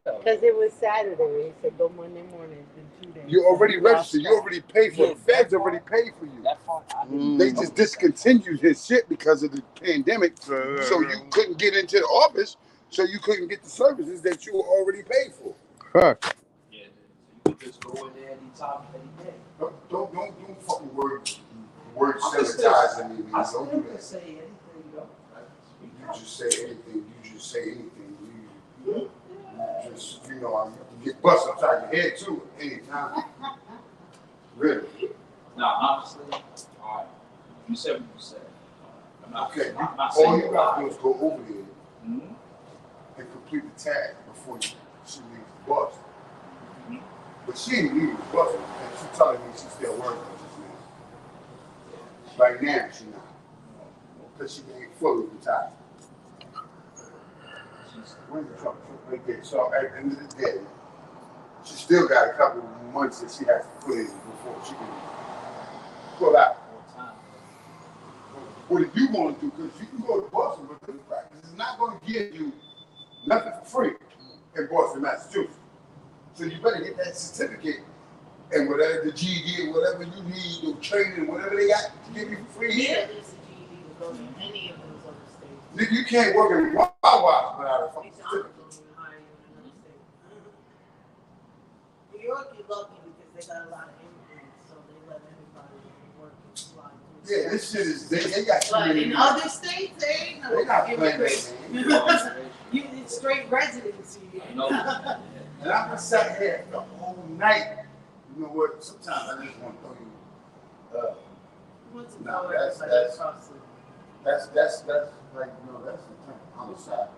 Because it was Saturday. He said go Monday morning, then 2 days. You already registered. You already paid for it. The feds already paid for you. They just discontinued his shit because of the pandemic. So you couldn't get into the office. So you couldn't get the services that you already paid for. Huh. Yeah, so you can just go in there anytime, any day. Don't fucking word sanitizing me, man. Don't do that. Say anything, though. You just say anything. You just say anything. You just, you get busted upside your head too at any time. Really. Now, honestly, all right, you said what you said. I'm not, Okay, I'm not all saying you gotta do is go over there and and complete the tag before she leaves the bus. But she ain't leaving the bus, and she's telling me she's still working just now. Right now, she not. Because she ain't fully retired. Where's the truck? Right there. So at the end of the day, she still got a couple of months that she has to put in before she can pull out. What do you want to do? Because you can go to Boston, but the practice is not going to give you nothing for free in Boston, Massachusetts. So you better get that certificate and whatever the GED or whatever you need, or training, whatever they got to give you for free. Yeah, there's a GED to go to any of those other states. You can't work in Wawa without a fucking certificate. New York, you're lucky because they got a lot of immigrants, so they let anybody work and slide through. Yeah, this shit is, they got too But many. in other states, they ain't no They not playing immigrants. that, You it's straight residency. And I'm gonna sit here the whole night. You know what? Sometimes I just want to throw you. No, that's like that's the homicide.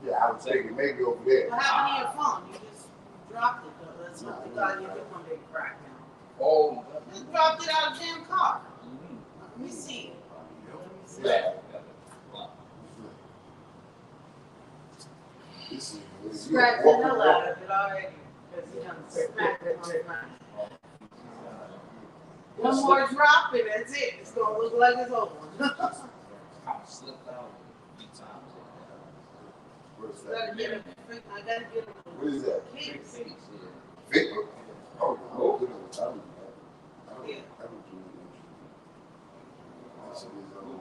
Yeah, I was thinking maybe over there. What happened to your phone? You just dropped it though. That's what the guy you did one day crack now. Oh, You dropped it out of the damn car. Let me see it. Yeah. Scratch the hell out of it already. Because you done smacked it on the ground. One more drop and that's it. It's gonna look like his old one. I slipped out 3 times. I gotta get him. What is that? Kids. Vapor? Oh, no. Yeah. I don't do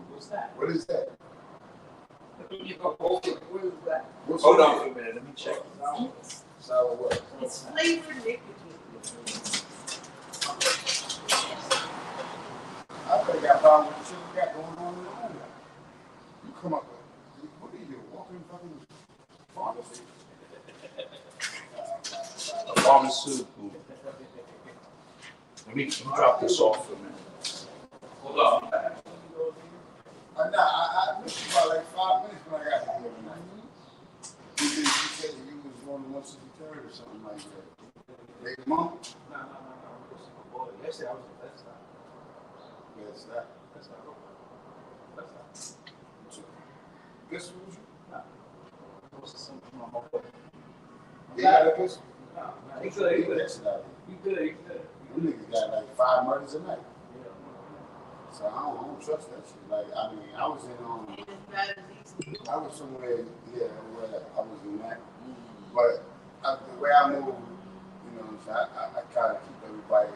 What's that? What is that? What is that? What's Hold that? on for a minute. Let me check. Sour what? It's flavored nicotine. I think I found what you got going on in the home. You come up with, what are you, walking fucking pharmacy? Pharmaceutical. Let me drop this off for a minute. Hold on. I missed you by like 5 minutes when I got here tonight. You said that you was on the 163rd or something like that. Late mom? No. Yesterday I was the best time. Yes, that. That's not real. That's not. Pistol was you? No. It was something on my way. You got a pistol? No. He good. He good. You Them niggas got like 5 murders a night. So I don't trust that shit. Like, I mean, I was in I was somewhere, yeah, where I was in that. But the way I move, you know, so I kind of keep everybody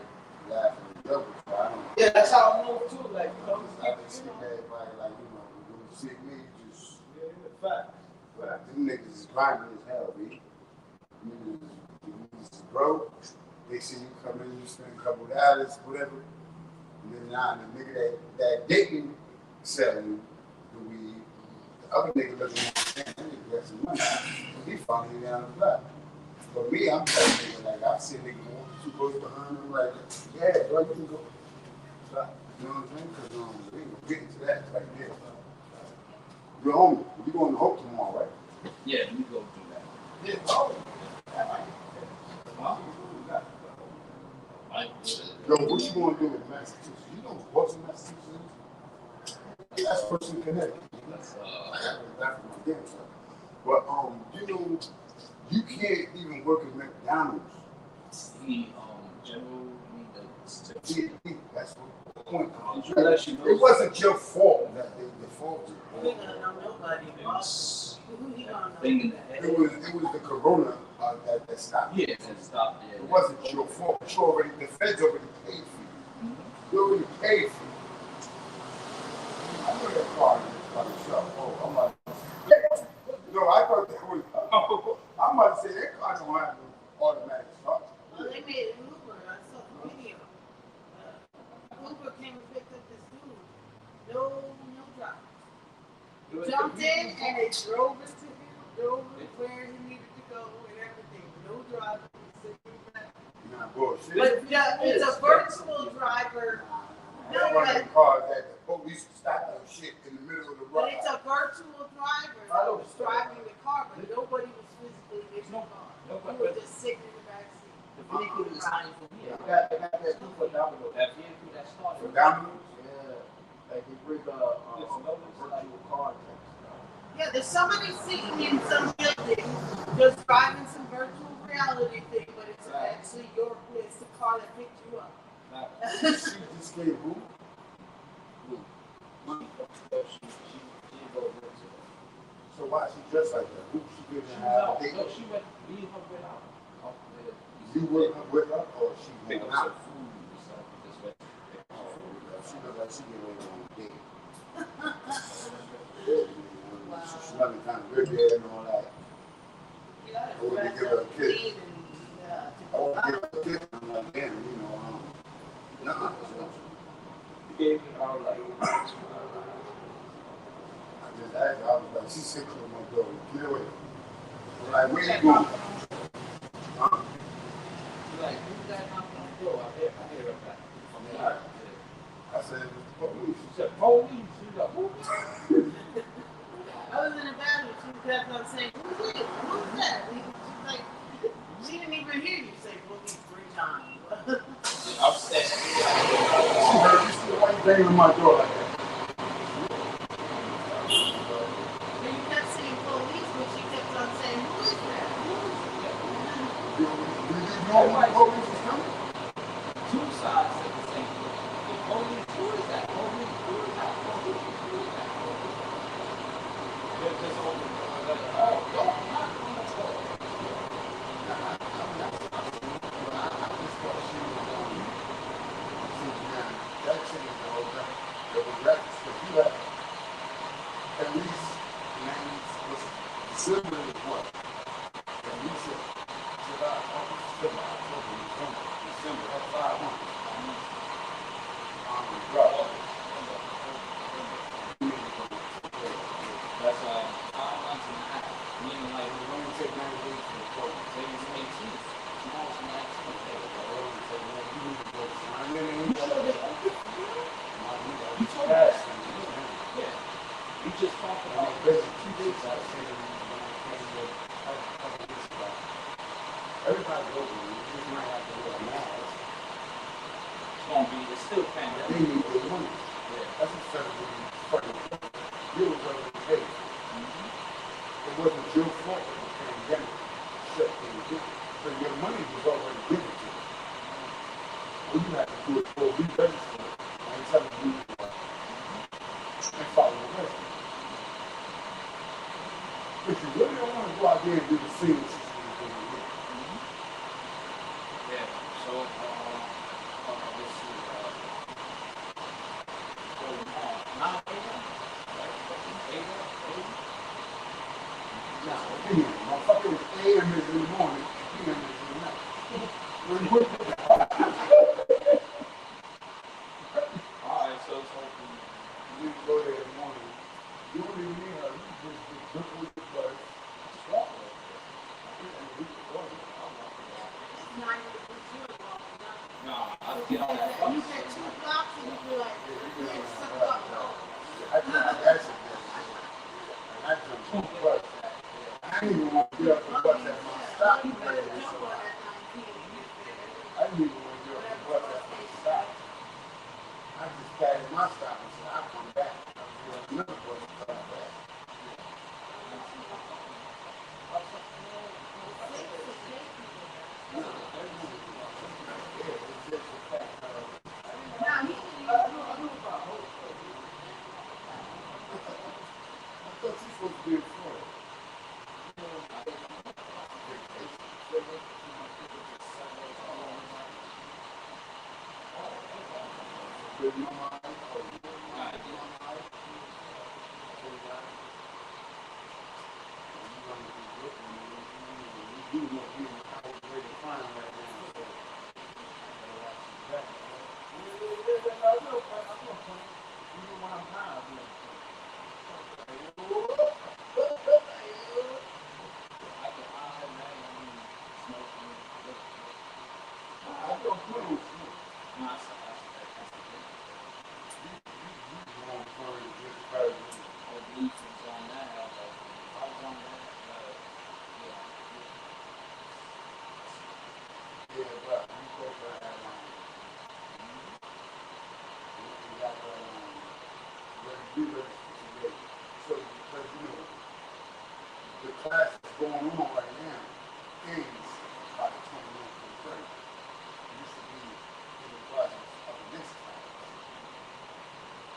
laughing and joking. So I don't. Yeah, that's how I move too. Like, you know, I just see everybody like, you know, when you see me, just. Yeah, in the fact. Them niggas is grinding as hell, B. Niggas is broke. They see you come in, you spend a couple of dollars, whatever. And then now the nigga that didn't sell you the weed, the other nigga doesn't understand that nigga got some money. So he following you down the block. But me, I'm telling nigga, like, I see a nigga walking too close behind him, like, yeah, bro, you can go. You know what I'm saying? Because we ain't gonna get into that right there. You're home. You going to Hope tomorrow, right? Yeah, let me go do that. Yeah, oh. Yo, what you gonna do in Massachusetts? You know what's in Massachusetts? That's Person Connecticut. I got that from my damn self. But you know, you can't even work at McDonald's. General, that's the point. It wasn't your fault that they defaulted. nobody involved. Who he gonna know Thing that? It was the corona that stopped. Yeah, and stop there. It wasn't your fault. But the feds already paid for you. You already paid for it. I know that car by itself. Oh, I'm about to say. No, I thought that was. I'm about to say that car don't have no automatic start. Well, they made an Uber. I saw the video. Uber came and picked up this dude. No driver. Jumped in and they drove it to him, drove it where he needed to go and everything. No driver. Nah, bullshit. But yeah, it's a virtual driver. That's one of the cars that the police stop that shit in the middle of the road. But it's a virtual driver that was driving the car, but nobody was physically in the car. He was just sitting in the back seat. The vehicle is signed from here. They got that new phenomenal. That vehicle that started. For Domino's? Yeah. Like they bring virtual car text. Yeah, there's somebody sitting in some building just driving some virtual reality thing, but it's actually it's the car that picked you up. She just gave who? So why she dressed like that? Who she didn't have a date? No, she went leave her with out. You with her or she Pick went up some out? food or something. This way. She looked like she didn't wait on a date. She smelling kind of good there and all that. You gotta I wouldn't dress give her a up kiss. clean and I won't give her a kiss. I'm like, damn, nah. Gave me all like. I just asked her, I was like, she's 6 years old, girl, get away. I'm like, where you going? Huh? She's like, who's that knocking on the door? I hear her back. I said, it's the police. She said, police. She's like, who? I was in the bathroom, she kept on saying, who's it? Who's that? She's like, she didn't even hear you say police 3 times. I'm saying, She heard me say, why you banging on my door like that? And you kept saying police, but she kept on saying, who is that? Did you know why police was coming? two sides of the same thing. The police, who is that? Police, who is that? Police, who is that? They're just over there. Oh, don't knock on the door. That changed the whole thing. It was reckless because you had at least December is what? At least July, August, September, October, November, December, that's 5 months. Right. That's 5 months and a half. Meaning like, It only take 90 days for the court. say it's 18th. Now it's 19th. Yeah. We just talked about this 2 days ago. Everybody goes, you just might have to wear a mask. It's still They pandemic. need their money. Yeah. That's instead of being fucking you was already paid. It wasn't your fault that the pandemic shut things down. So your money was already given to you. All you have to do is go re-register and tell them you and follow the rest. If you really don't want to go out there and do the same shit you're doing here, Yeah. So, this is, going on. 9 a.m. Like, fucking 8 a.m. now, PM, motherfucker, AM is in the morning, PM is in the night. Alright, so it's open. You go there in the morning, you don't even need her, you just look with the bus, Just walk over there. It's not even a good walking up. Nah, I'll get on that You bus. get 2 blocks and you feel like, you're sucked up. I tried that shit there. I jumped on the bus. I didn't even want to get off the bus at my stop. You better jump on that 9 p.m. I didn't even want to get off the bus at my stop. I just carried my stop and said, I'll come back. I'll get another bus to come back. Now, he I thought you be in Florida. So, because you know, the class that's going on right now ends by the 29th of the 30th. You should be in the process of the next class.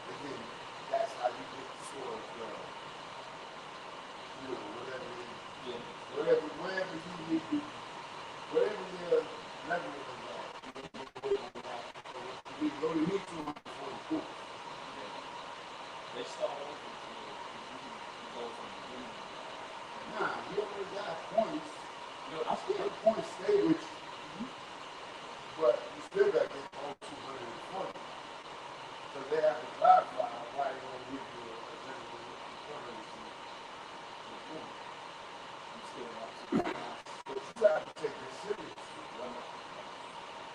And then that's how you get sort of the, you know, whatever it is, whatever you need to, whatever your level is at, you only need 240 points. They start off with you go from the beginning. Nah, you already got points. I still Your points stay with you. But you still got to get all 240. So they have to clarify why they don't give you a general equivalency. I'm still up to But you have to take this seriously.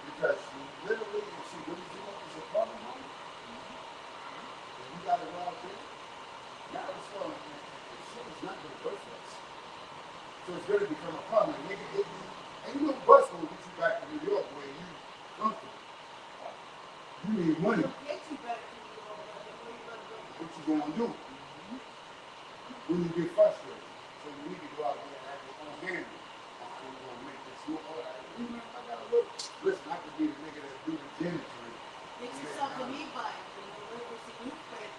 Because you literally, if she really do what is a problem, and you got to go out there, now it's going to, the shit is not going to work for us. So it's going to become a problem. Nigga, ain't no bus going to get you back to New York where you comfortable. You need money. Get you back to New York, but where you gonna go? What you going to do? When you get frustrated. So you need to go out there and have your own game. I'm going to make this look all right. I got to look. Listen, I could be the nigga that do the gentry. Get yourself an e-bike. You know, look at some e-bike.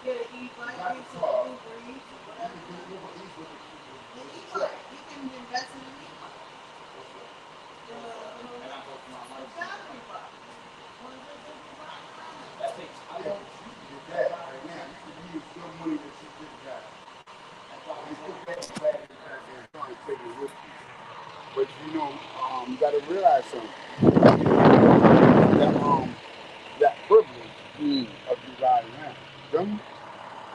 Get an e-bike, get some Uber Eats, whatever. An e-bike. You can invest in an e-bike. and I go for my The life. battery bike. One of those that you ride around. That takes I don't get that right now. You can use your money that you just got. And put that back in the goddamn car and take it with you. But you know, you got to realize something. That privilege of you riding around. Them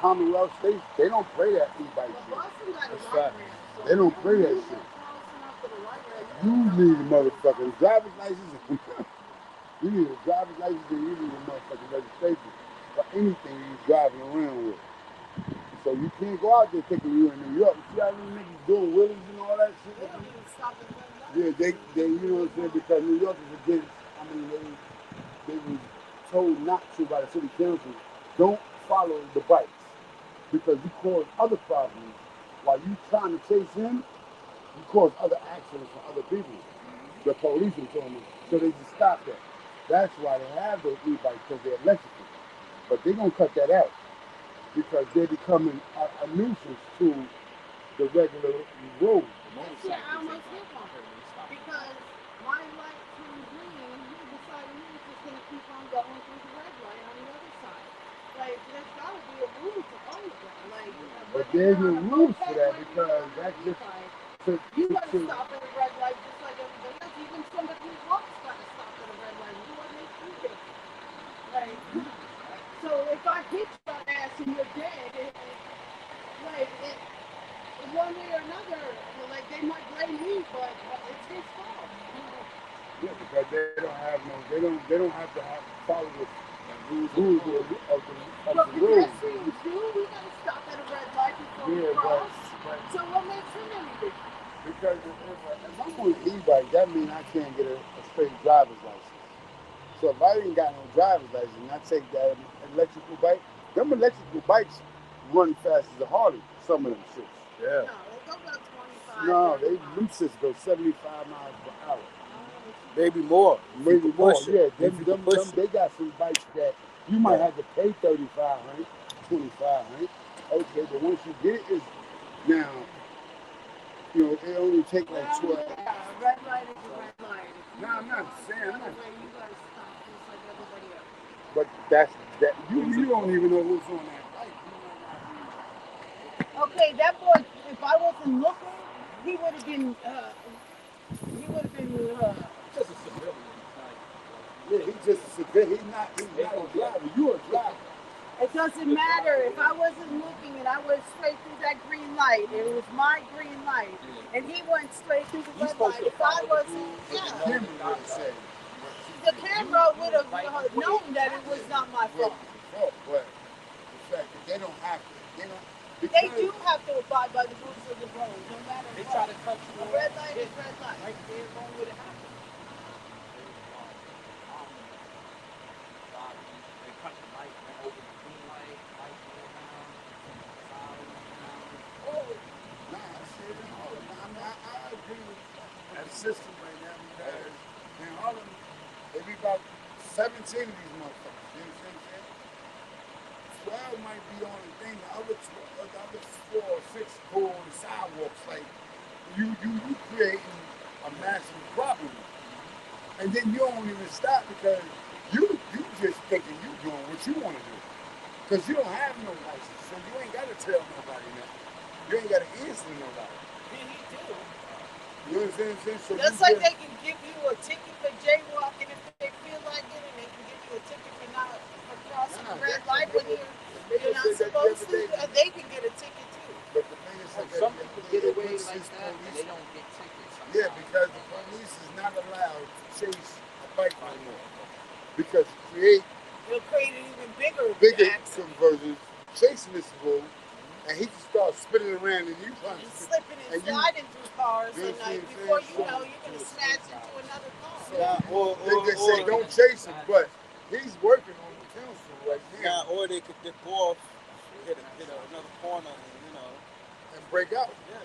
Commonwealth states, they don't play that e-bike Well, shit. Boston got a That's light fact. rail, so They don't play that you shit. get close enough to the light rail, You can need a come motherfucking driver's license. You need a driver's license and you need a motherfucking registration for anything you're driving around with. So you can't go out there thinking you in New York. You see how many niggas doing wheelies and all that shit? They don't even stop at red lights. Yeah, they, you know what I'm saying? Because New York is against, I mean, they was told not to by the city council. Don't follow the bikes because you cause other problems. While you trying to chase him, you cause other accidents for other people. The police are told me. So they just stopped that. That's why they have those e-bikes, because they're electrical. But they're going to cut that out because they're becoming a nuisance to the regular road. This year I almost hit one because my light turned green. He decided he was just going to keep on going through the red light on the other side. Like, there's got to be a rule to all of that. Like, But there's no rules for that because that's just you got to stop at a red light just like everybody else. Even somebody who walks got to stop at a red light. What makes you different? Like, so if I hit your ass and you're dead, one way or another, like they might blame me, but it's his fault. Yeah, because they don't have to follow the rules of But the road. pedestrians do. We got to stop at a red light before we Yeah, cross. but So what makes him any different? because if I'm on an e-bike, that means I can't get a straight driver's license. So if I ain't got no driver's license and I take that electrical bike, them electrical bikes run fast as a Harley. Some of them shits. No, they go about 25. No, 30 them miles. shits go 75 miles per hour. Oh, maybe more. Maybe more. Yeah, them, they got some bikes that you might have to pay $3,500, $2,500. Okay, but once you get it, now it only take like 12. Red light is a red light. No, I'm not saying. You gotta stop just like everybody else. But that's that. You don't even know who's on that bike. Okay, that boy. If I wasn't looking, he would have been. Just a civilian. Yeah, he's just a civilian. He's not a driver. You're a driver. It doesn't matter if I wasn't looking and I went straight through that green light. It was my green light, and he went straight through the red light. If I wasn't, the camera would have known that it was not my fault. But the fact that they don't have to, they do have to abide by the rules of the road, no matter They what. try to cut you A off. red light is red light. Right there, going with it happened. They cut the light, went over the green light, light went down, solid went down. I agree with that system right now because in Harlem, they be about 17 of these motherfuckers. You know what I'm saying? 12 might be on the thing. The other 4 or 6 go on the sidewalks. Like you creating a massive problem, and then you don't even stop because you just thinking you doing what you want to do because you don't have no license, so you ain't got to tell nobody nothing. You ain't got to answer to nobody. You understand what I'm saying? So just like they can give you a ticket for jaywalking if they feel like it, and they can give you a ticket for not crossing the red light when you're not supposed to, and they can get a ticket too. But the thing is, Some people get away like that, and they don't get tickets. Yeah, because the police is not allowed to chase a bike anymore. Because it'll create an even bigger conversions, chasing this bull, and he can start spinning around and you punch. And slipping and sliding through cars, and before you know, you're going to smash into another car. They just say don't chase him, but he's working on the council right now. Or they could dip off, hit another corner, and break out. Yeah.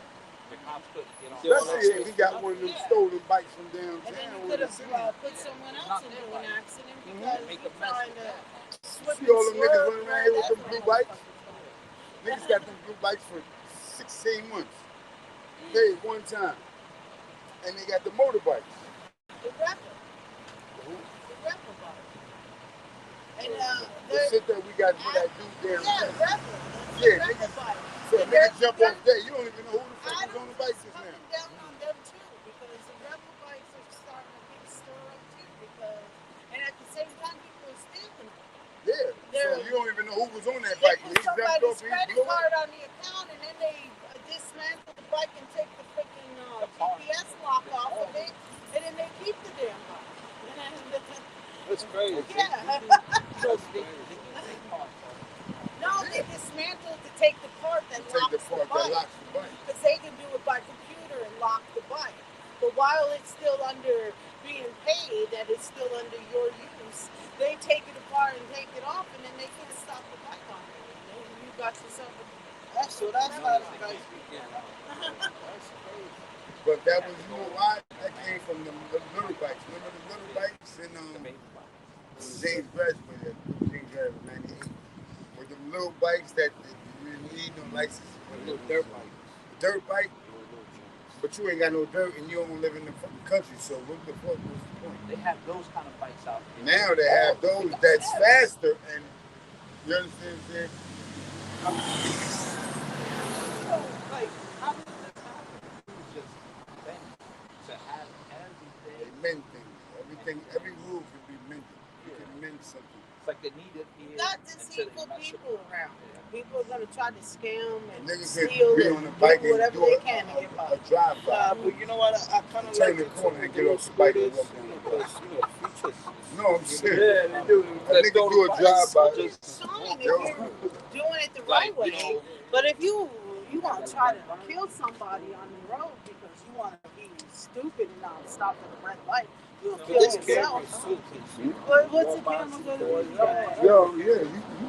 The cops couldn't get on. Especially if he got one of them stolen bikes from downtown. And then you could have put someone else into an accident because you're trying to slip and see all them niggas swerve. running around here with them blue bikes? Niggas got them blue bikes for 16 months. Paid one time. And they got the motorbikes. The rapper. The rapper bike. And the shit that we got for that dude there. Yeah, rapper. Yeah, niggas. So niggas jump off there. You don't even know who the fuck is on the bikes now. I'm down on them too because the rapper bikes are starting a big stir up too because, and at the same time people are stealing them. Yeah, so you don't even know who was on that They bike. put somebody's credit card on the account and then they dismantle the bike and take the freaking GPS lock off of it and then they keep the damn bike. That's crazy. Yeah. No, they dismantled to take the part that locks the bike. Because they can do it by computer and lock the bike. But while it's still under being paid, that it's still under your use, they take it apart and take it off, and then they can't stop the bike on it. You got yourself a... That's not a nice But that was, you know why? That came from the little bikes. Remember the little bikes in James Graduate, James Graduate 98? With the little bikes that you didn't need no license. Little dirt bike. Dirt bike? But you ain't got no dirt and you don't live in the fucking country, so what the fuck was the point? They have those kind of bikes out there. Now they have those that's faster and you understand what I'm saying? So, like, how does this happen? It's just bend to have everything. They mend things. Every rule can be mended. You can mend something. It's like they need it here. Got deceitful people around. People are going to try to scam and Niggas steal be on the bike and whatever do they can to get by. a drive-by. But you know what? I kind of Turn like the corner and get off the bike and walk down the block. Features. No, I'm serious. Yeah, they do. A nigga do a drive-by. It's fine if you're doing it the right way. But if you want to try to kill somebody on the road because you want to be stupid and not stop at the red light, You'll But kill this yourself. camera's too, cause What's the camera going to do? Yo, yeah,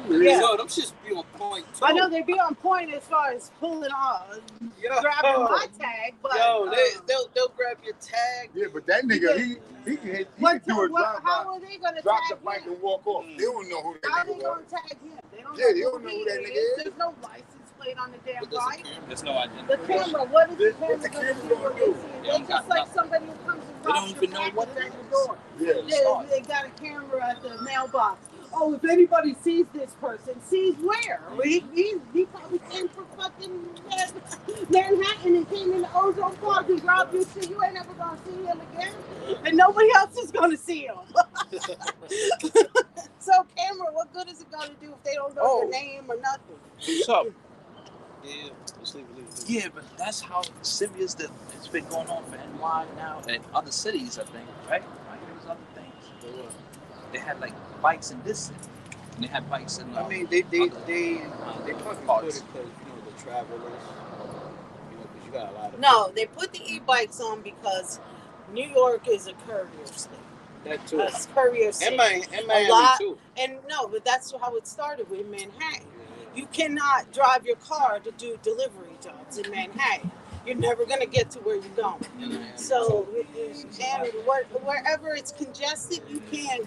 you Yeah. yo, them shits be on point too. I know they be on point as far as pulling off, Yo, grabbing my tag, but yo, they'll grab your tag. Yeah, but that nigga, he can hit, he can do a drive how by, are they going to drop the tag bike him? and walk off. They don't know who How that they nigga going was. to tag him? They don't Yeah, know they who don't know he who that is. nigga is. There's no license plate on the damn But there's a bike. camera. There's no identity. The camera, what is the What camera the going to camera do? gonna They do? see it. They They're don't just got like nothing. somebody who comes and They don't robs your even know what package it at your is. door. Yeah. They got a camera at the mailbox. Oh, if anybody sees this person, sees where? He probably came from fucking Manhattan and came in the Ozone Park and robbed you, so you ain't ever gonna see him again, and nobody else is gonna see him. So, camera, what good is it gonna do if they don't know your name or nothing? What's up? Yeah, let's leave it. Yeah, but that's how serious that it's been going on for NY now and other cities, I think, right? Like there's other things. They had like bikes in this city. And they had bikes in. I mean, they probably parts. put it because the travelers, because you got a lot of. No, they put the e-bikes on because New York is a courier state. That too. A courier state. And Miami lot, too. And no, but that's how it started with Manhattan. You cannot drive your car to do delivery jobs in Manhattan. You're never going to get to where you're going. So, and wherever it's congested, you can't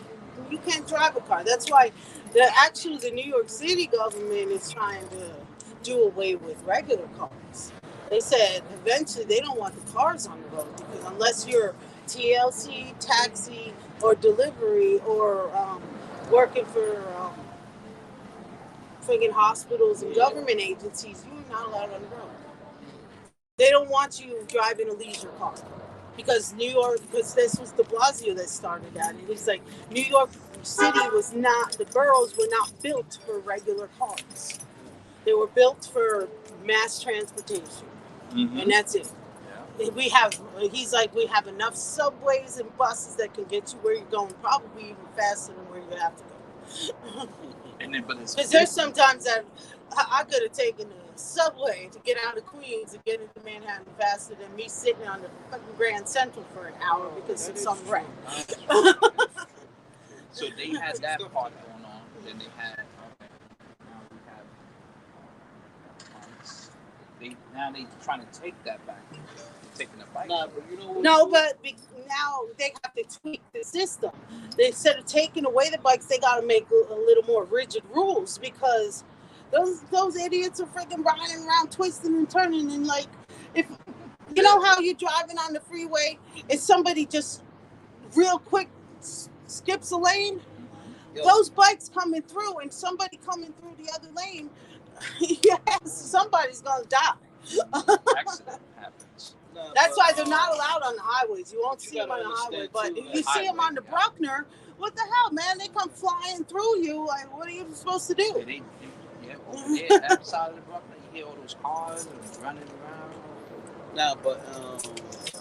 drive a car. That's why the New York City government is trying to do away with regular cars. They said eventually they don't want the cars on the road because unless you're TLC, taxi, or delivery, or working for friggin' hospitals and government agencies, you're not allowed on the road. They don't want you driving a leisure car because this was de Blasio that started that. And he's like, New York City the boroughs were not built for regular cars. They were built for mass transportation. Mm-hmm. And that's it. We have enough subways and buses that can get you where you're going, probably even faster than where you have to go. Because there's sometimes that I could have taken the subway to get out of Queens and get into Manhattan faster than me sitting on the fucking Grand Central for an hour because of some wreck. So they had that part going on. Then they had now they trying to take that back. Taking the bike. Nah, but you know what? No, but now they have to tweak the system. Instead of taking away the bikes, they got to make a little more rigid rules because those idiots are freaking riding around, twisting and turning, and like if you know how you're driving on the freeway, if somebody just real quick skips a lane, those bikes coming through and somebody coming through the other lane, yes, somebody's gonna die. Accident happens. That's why they're not allowed on the highways. You won't see them on the highway, but if you see them on the Bruckner, what the hell, man? They come flying through you. Like, what are you supposed to do? Over there, outside of the Bruckner, you hear all those cars and running around. Nah, but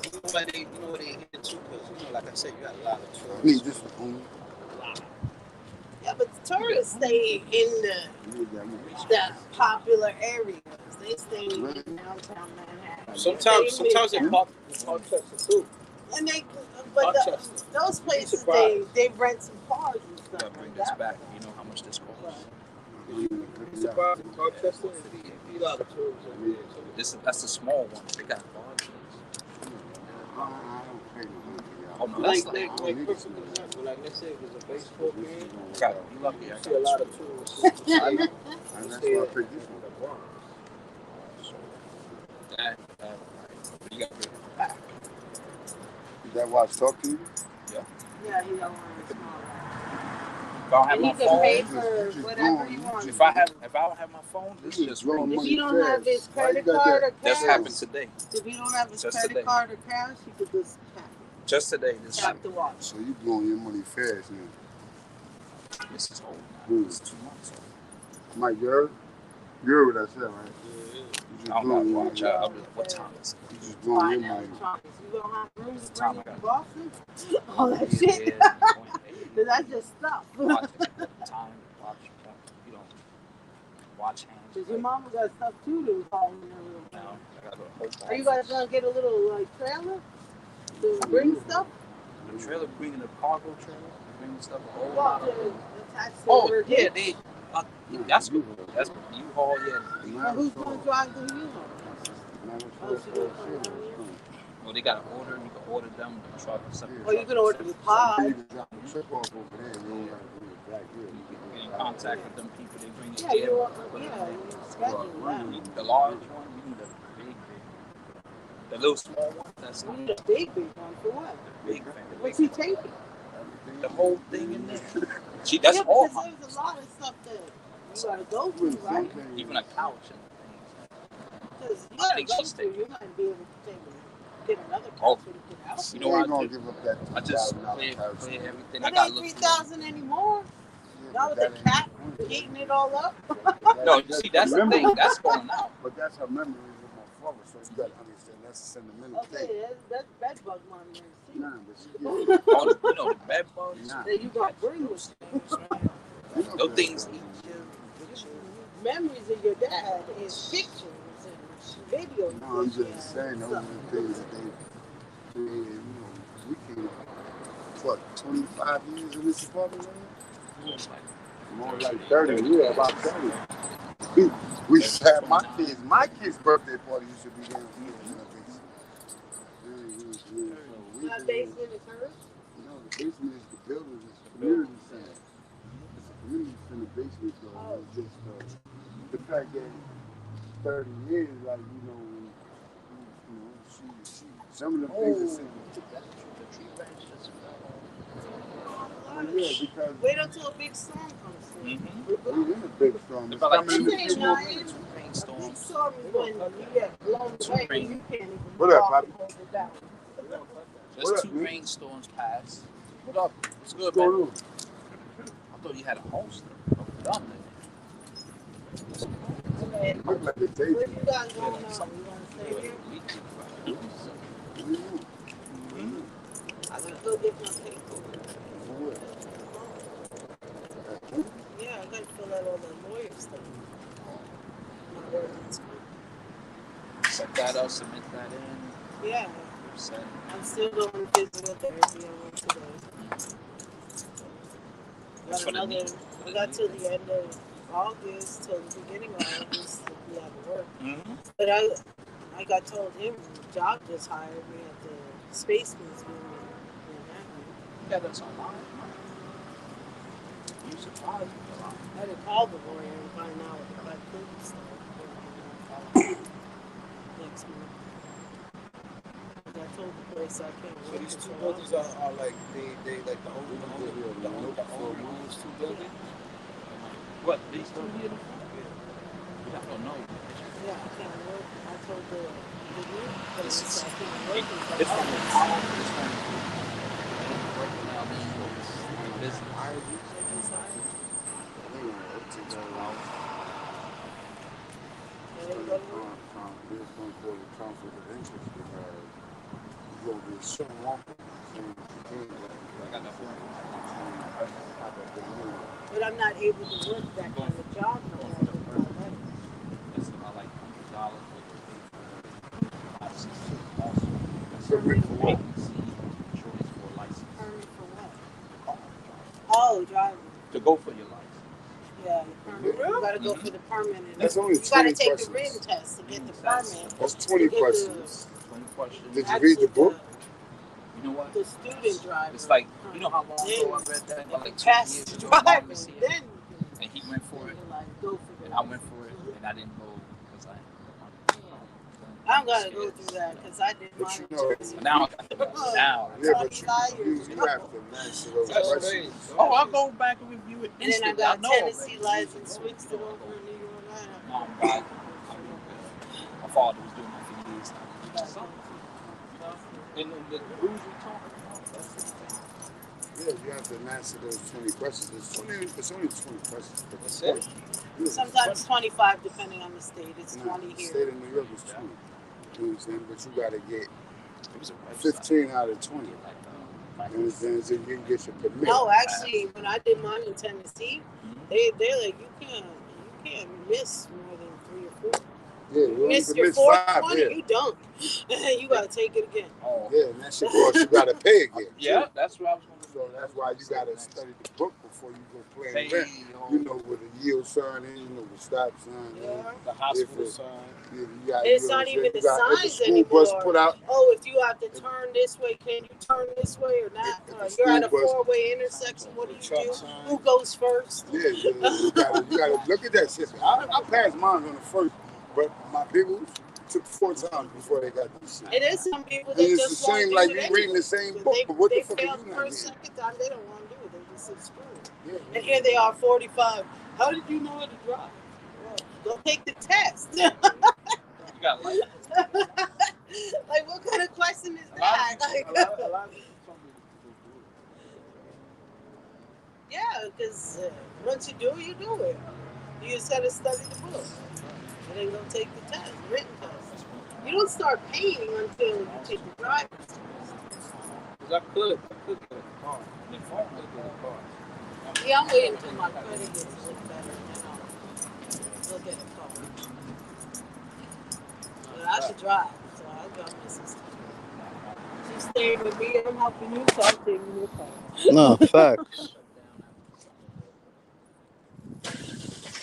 you know why they hit too? Because like I said, you got a lot of tourists. Yeah, but the tourists stay in the popular areas. They stay in downtown Manhattan. Sometimes they park Chester too. And those places they rent some cars and stuff. Gotta bring this back. You know how much this costs. You surprised in Rochester? You got the tourists over there. That's the small one. They got large ones. Oh no, that's like let's say it was a baseball game. You lucky. I see a lot of tourists. That's why I picked this one. You got to bring it back. Did that watch talk to you? Yeah, he don't want to small. If I don't have And he my can phone, pay for whatever he wants. if I don't have my phone, this is just ring. If you don't have his credit card or cash, Just happened today. if you don't have his Just credit today. card or cash, you could just Just today. This tap the watch. So you blowing your money fast now. This is old now. Who? It's 2 months old. Mike, you heard what I said, right? You I don't got to watch out. What time is it? You just blowing your money. You don't have room to Time bring I it to got. Boston? All that shit. That's just stuff. Watch watch hands. Because your mama got stuff too that was hauling in her room. No, I got a whole Are you guys gonna get a little trailer to bring stuff? The trailer bringing the cargo trailer, bringing stuff all Well, out. attached to Oh, her yeah, ditch. they. That's good. That's U-Haul, yeah. Well, who's going to drive the U-Haul? Oh, she don't come down here? Well, they got an order. You can order them the truck or something. Or you can order the pod. You can drop a trip off over there. You don't have to bring it back here. You get in contact with them people. They bring it Yeah, here. you schedule that. The large one, we need a big. The little small one, that's You not need a big one for what? the big thing. What's he taking? The whole thing in there. Gee, that's yeah, all. because there's a lot of stuff that you gotta go through, right? Even a couch and Because you gotta go through, you might be able to get another couch Oh. so you can help. you know what I gonna did? give up that I just $2,000 clear couch. everything. I It got ain't to look. 3,000 anymore. Now with the cat eating it all up. No, you see, that's the thing. That's going out. But that's her memories of my father, so you gotta understand that's a sentimental thing. Okay, that's bed bug money. Nah, but she Oh, you know, the bed bugs. Nah. That you got bring with you. Those things eat Memories of your dad is pictures and videos. No, I'm just saying those are the things that they created. You know, we came what 25 years in this apartment, right? More like 30. Yeah, about 30. We used to have my kids' birthday party used to be down here in the basement. My basement is hers? No, the basement is the building, it's the community center. It's a community center basement, so it's just the fact that 30 years, like, you know, she some of the things that she yeah, because wait until a big storm comes through. we're in a big storm. It's About like coming in Two the days, two now, more a minutes. big rainstorms. storm is when you get blown away and you can't even What up, walk Bobby? and hold it down. Just What up, 2 man? rainstorms passed. What up? What's good, What's going man? on? I thought you had a holster. I'm done. Okay. Look like a Where day. you guys going now? You want to stay here? I gotta go get my paper. Yeah, I gotta fill out all the lawyer stuff. My ordinance. Set that up, submit that in. Yeah, You're set. I'm still going to physical therapy. I went today. That's for the knee. I got till the end of August, till the beginning of August to be out of work. Mm-hmm. But I got told him the job just hired me at the Space Museum in Manhattan. Yeah, that's online. You surprised me a lot. I had to call the lawyer and find out if I could start next month. I told the place I can't So work. these two until buildings August. are like they like the owner owns two buildings. What? These two here? I don't know. Yeah, I can't work. I told the new place It's I can't work until It's from the August. town. It's from working out the business. But I'm not able to work that kind of job no more with my leg. That's about like $100 Permit for what? Oh, driving. To go for your license. Yeah, the permit. You gotta go for the permit. And That's only you gotta 20 take the questions. written test to get the permit. That's 20 To get questions. 20 questions. Did you read the book? You know what? The student driver. It's like, you know how long ago I read that? If Like you 2 pass years the ago. Mom driving, was here, then and he went for it, like go for it. and I went for it, and I didn't go because I'm gonna go through that because I did But mine. you know, too. now I got the now. yeah, but you have to master those That's questions. crazy. Oh, I'll go back and review it And then I instantly. got know Tennessee already. license, switched it over in New York. Mom, God, my father was doing that for years. And the rules we talking about, that's the thing. Yeah, you have to master those 20 questions. It's only 20 questions. But That's it's it. 20. Sometimes 25 depending on the state. It's Nah, 20 the here. state of New York is 20. You know what I'm saying? But you got to get It was a website. 15 out of 20. Like, You understand? So you can get your permit. No, actually, when I did mine in Tennessee, they're like you can't miss more than 3 or 4. Yeah, you only Missed can your miss fourth 5 one, here. you done. You gotta take it again. Oh, Yeah, and that shit costs you gotta pay again. yeah, that's what I was going to So that's why you gotta study the book before you go play an pay. event. You know where the yield sign is, you know where the stop sign is. Yeah. The hospital sign. Yeah, you got, It's you know not what I'm even saying? the You got, if the signs school bus anymore. put out, Oh, if you have to turn this way, can you turn this way or not? If the You're at a school bus- 4-way intersection. What do you Truck do? sign. Who goes first? yeah, you gotta look at that shit. I passed mine on the first, but my people took 4 times before they got this shit. It is some people And that it's the just won't same do like it you anyway. reading the same But book, but what they the fuck failed are the you not first, getting? second time. They don't want to do it. They just say screw it. Yeah, And here they are, 45. How did you know how to drive? Well, go take the test. You got like Like, what kind of question is a lot that? of people, Like, a lot of people told me to do it. yeah, because once you do it, you do it. You just got to study the book. And then go take the test, written test. You don't start paying until you take the driver's test. Because I could get a car. The phone could get a car. Yeah, I'm waiting until my credit gets a little better, and then I'll get a car. But I should drive, so I'll drive my sister. She's staying with me, I'm helping you, so I'm taking your car. No, facts.